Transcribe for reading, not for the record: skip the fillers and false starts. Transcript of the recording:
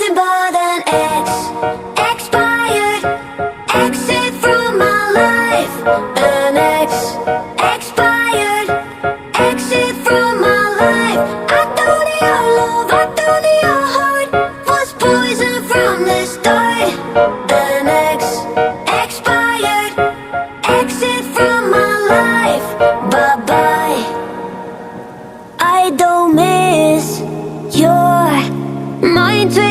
nothing but an ex. Expired. Exit from my life. An ex. Expired. Exit from my life. I thought your love, I thought your heart was poison from the start. An ex. Expired. Exit from my life. Bye-bye. I don't miss your mind.